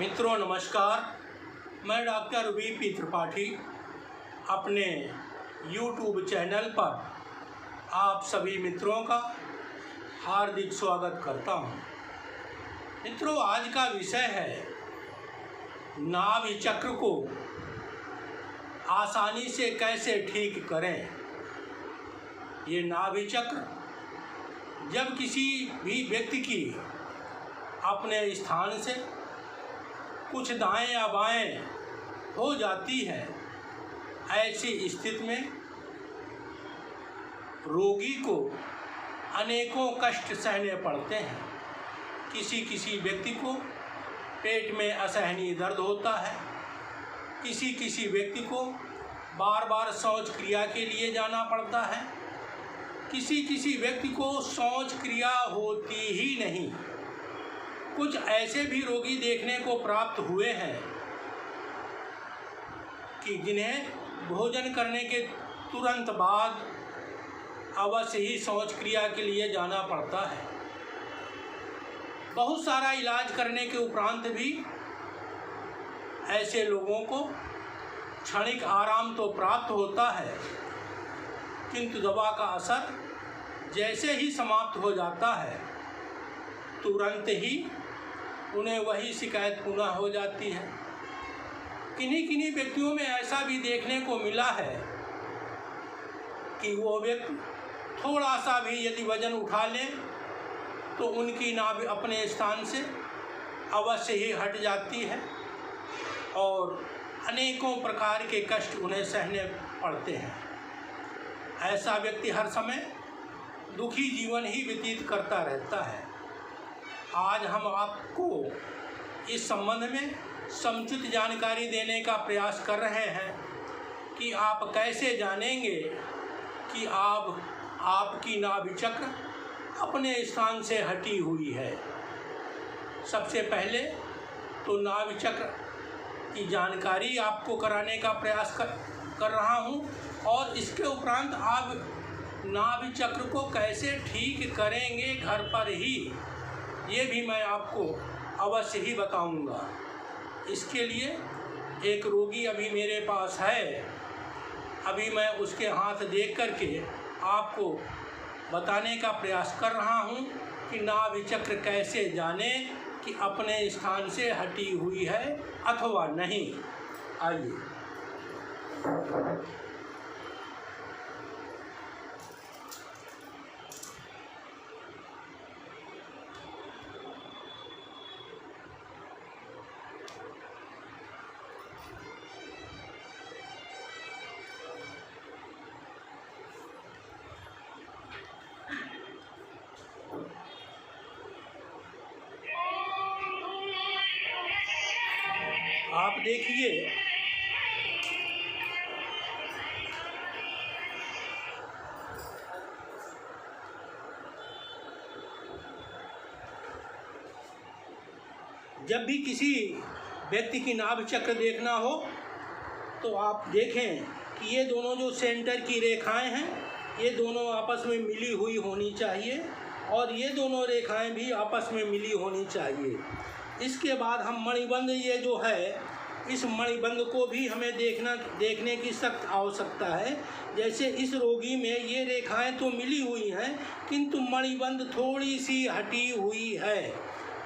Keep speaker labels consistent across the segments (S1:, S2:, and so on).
S1: मित्रों नमस्कार। मैं डॉक्टर वीपी त्रिपाठी अपने YouTube चैनल पर आप सभी मित्रों का हार्दिक स्वागत करता हूं। मित्रों, आज का विषय है नाभि चक्र को आसानी से कैसे ठीक करें। ये नाभि चक्र जब किसी भी व्यक्ति की अपने स्थान से कुछ दाएं या बाएं हो जाती है, ऐसी स्थिति में रोगी को अनेकों कष्ट सहने पड़ते हैं। किसी किसी व्यक्ति को पेट में असहनीय दर्द होता है, किसी किसी व्यक्ति को बार बार शौच क्रिया के लिए जाना पड़ता है, किसी किसी व्यक्ति को शौच क्रिया होती ही नहीं। कुछ ऐसे भी रोगी देखने को प्राप्त हुए हैं कि जिन्हें भोजन करने के तुरंत बाद अवश्य ही शौच क्रिया के लिए जाना पड़ता है। बहुत सारा इलाज करने के उपरांत भी ऐसे लोगों को क्षणिक आराम तो प्राप्त होता है, किंतु दवा का असर जैसे ही समाप्त हो जाता है, तुरंत ही उन्हें वही शिकायत पुनः हो जाती है। किन्हीं किन्हीं व्यक्तियों में ऐसा भी देखने को मिला है कि वो व्यक्ति थोड़ा सा भी यदि वजन उठा लें तो उनकी नाभि अपने स्थान से अवश्य ही हट जाती है और अनेकों प्रकार के कष्ट उन्हें सहने पड़ते हैं। ऐसा व्यक्ति हर समय दुखी जीवन ही व्यतीत करता रहता है। आज हम आपको इस संबंध में समुचित जानकारी देने का प्रयास कर रहे हैं कि आप कैसे जानेंगे कि आपकी नाभि चक्र अपने स्थान से हटी हुई है। सबसे पहले तो नाभि चक्र की जानकारी आपको कराने का प्रयास कर रहा हूं और इसके उपरांत आप नाभि चक्र को कैसे ठीक करेंगे घर पर ही, ये भी मैं आपको अवश्य ही बताऊंगा। इसके लिए एक रोगी अभी मेरे पास है, अभी मैं उसके हाथ देख करके आपको बताने का प्रयास कर रहा हूं कि नाभि चक्र कैसे जाने कि अपने स्थान से हटी हुई है अथवा नहीं। आइए। आप देखिए, जब भी किसी व्यक्ति की नाभि चक्र देखना हो तो आप देखें कि ये दोनों जो सेंटर की रेखाएं हैं, ये दोनों आपस में मिली हुई होनी चाहिए और ये दोनों रेखाएं भी आपस में मिली होनी चाहिए। इसके बाद हम मणिबंध, ये जो है, इस मणिबंध को भी हमें देखने की सख्त आवश्यकता है। जैसे इस रोगी में ये रेखाएं तो मिली हुई हैं, किंतु मणिबंध थोड़ी सी हटी हुई है।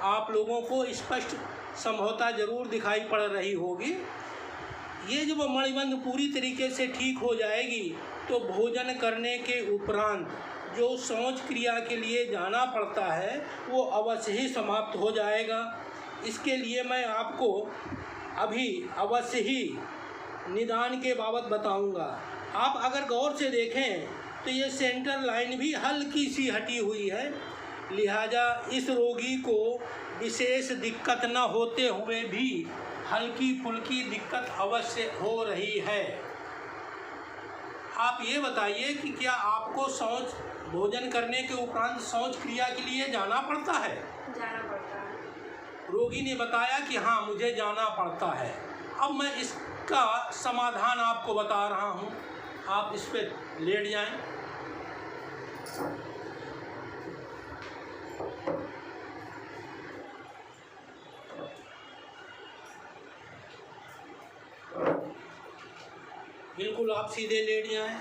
S1: आप लोगों को स्पष्ट संभवतः जरूर दिखाई पड़ रही होगी। ये जब मणिबंध पूरी तरीके से ठीक हो जाएगी तो भोजन करने के उपरांत जो शौच क्रिया के लिए जाना पड़ता है वो अवश्य ही समाप्त हो जाएगा। इसके लिए मैं आपको अभी अवश्य ही निदान के बाबत बताऊंगा। आप अगर गौर से देखें तो ये सेंटर लाइन भी हल्की सी हटी हुई है, लिहाजा इस रोगी को विशेष दिक्कत न होते हुए भी हल्की फुल्की दिक्कत अवश्य हो रही है। आप ये बताइए कि क्या आपको शौच भोजन करने के उपरांत शौच क्रिया के लिए जाना पड़ता है?
S2: जाना पड़ता है।
S1: रोगी ने बताया कि हाँ, मुझे जाना पड़ता है। अब मैं इसका समाधान आपको बता रहा हूँ, आप इस पे लेट जाएं। बिल्कुल आप सीधे लेट जाएं।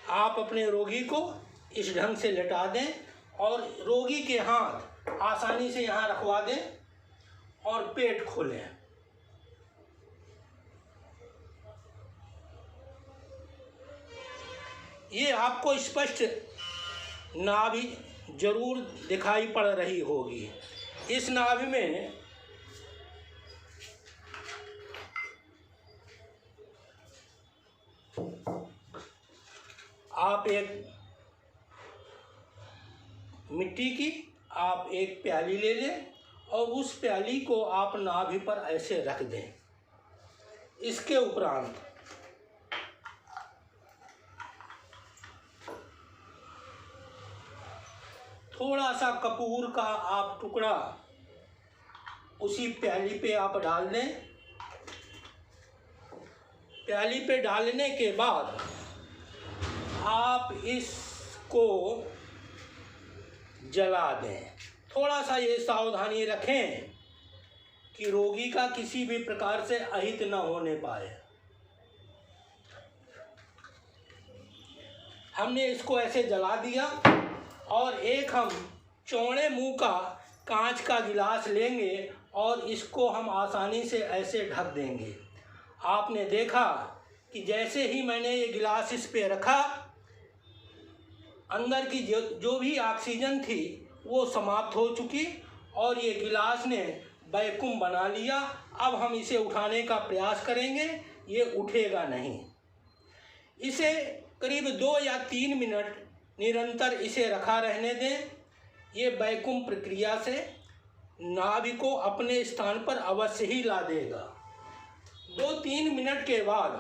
S1: आप अपने रोगी को इस ढंग से लेटा दें और रोगी के हाथ आसानी से यहाँ रखवा दें और पेट खोलें। ये आपको स्पष्ट नाभि जरूर दिखाई पड़ रही होगी। इस नाभि में आप एक मिट्टी की आप एक प्याली ले लें और उस प्याली को आप नाभि पर ऐसे रख दें। इसके उपरांत थोड़ा सा कपूर का आप टुकड़ा उसी प्याली पे आप डाल दें। प्याली पे डालने के बाद आप इसको जला दें। थोड़ा सा ये सावधानी रखें कि रोगी का किसी भी प्रकार से अहित न होने पाए। हमने इसको ऐसे जला दिया और एक हम चौड़े मुंह का कांच का गिलास लेंगे और इसको हम आसानी से ऐसे ढक देंगे। आपने देखा कि जैसे ही मैंने ये गिलास इस पे रखा, अंदर की जो भी ऑक्सीजन थी वो समाप्त हो चुकी और ये गिलास ने वैक्यूम बना लिया। अब हम इसे उठाने का प्रयास करेंगे, ये उठेगा नहीं। इसे करीब 2 या 3 मिनट निरंतर इसे रखा रहने दें। ये वैक्यूम प्रक्रिया से नाभि को अपने स्थान पर अवश्य ही ला देगा। 2-3 मिनट के बाद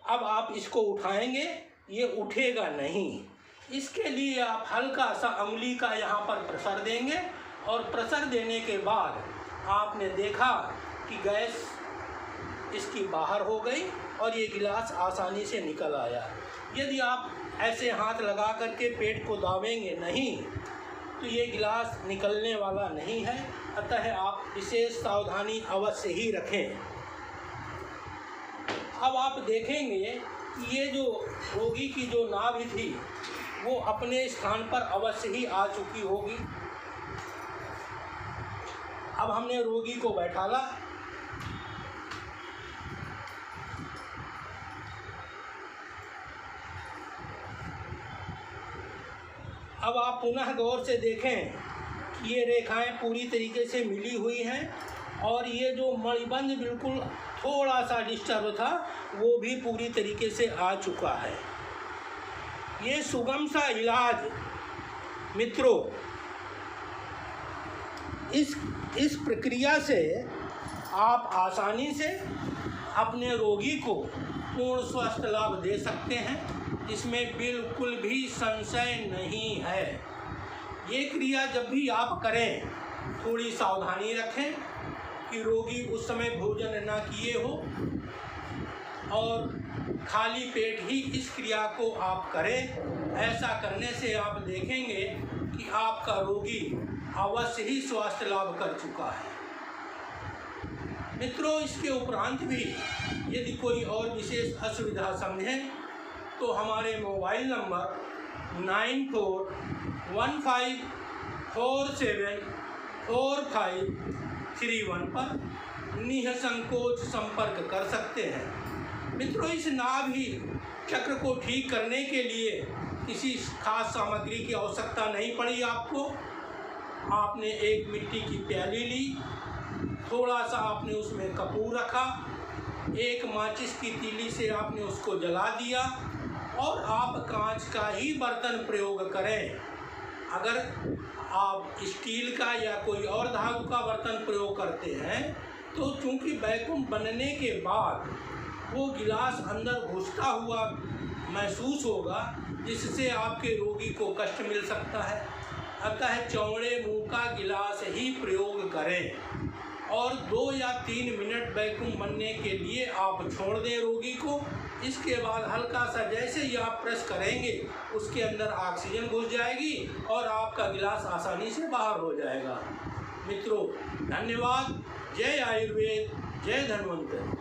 S1: अब आप इसको उठाएंगे, ये उठेगा नहीं। इसके लिए आप हल्का सा अंगुली का यहाँ पर प्रेशर देंगे और प्रेशर देने के बाद आपने देखा कि गैस इसकी बाहर हो गई और ये गिलास आसानी से निकल आया। यदि आप ऐसे हाथ लगा करके पेट को दाबेंगे नहीं तो ये गिलास निकलने वाला नहीं है। अतः आप विशेष सावधानी अवश्य ही रखें। अब आप देखेंगे कि ये जो रोगी की जो नाभि थी वो अपने स्थान पर अवश्य ही आ चुकी होगी। अब हमने रोगी को बैठाला। अब आप पुनः गौर से देखें कि ये रेखाएं पूरी तरीके से मिली हुई हैं और ये जो मणिबंध बिल्कुल थोड़ा सा डिस्टर्ब था वो भी पूरी तरीके से आ चुका है। ये सुगम सा इलाज मित्रों, इस प्रक्रिया से आप आसानी से अपने रोगी को पूर्ण स्वास्थ्य लाभ दे सकते हैं। इसमें बिल्कुल भी संशय नहीं है। ये क्रिया जब भी आप करें थोड़ी सावधानी रखें कि रोगी उस समय भोजन न किए हो और खाली पेट ही इस क्रिया को आप करें। ऐसा करने से आप देखेंगे कि आपका रोगी अवश्य ही स्वास्थ्य लाभ कर चुका है। मित्रों, इसके उपरांत भी यदि कोई और विशेष असुविधा समझें तो हमारे मोबाइल नंबर 94154745 31 पर निःसंकोच संपर्क कर सकते हैं। मित्रों, इस नाभि चक्र को ठीक करने के लिए किसी खास सामग्री की आवश्यकता नहीं पड़ी आपको। आपने एक मिट्टी की प्याली ली, थोड़ा सा आपने उसमें कपूर रखा, एक माचिस की तीली से आपने उसको जला दिया और आप कांच का ही बर्तन प्रयोग करें। अगर आप स्टील का या कोई और धातु का बर्तन प्रयोग करते हैं तो चूंकि वैक्यूम बनने के बाद वो गिलास अंदर घुसता हुआ महसूस होगा, जिससे आपके रोगी को कष्ट मिल सकता है। अतः चौड़े मुंह का गिलास ही प्रयोग करें और 2 या 3 मिनट वैक्यूम बनने के लिए आप छोड़ दें रोगी को। इसके बाद हल्का सा जैसे ही आप प्रेस करेंगे उसके अंदर ऑक्सीजन घुस जाएगी और आपका गिलास आसानी से बाहर हो जाएगा। मित्रों, धन्यवाद। जय आयुर्वेद, जय धन्वंतरि।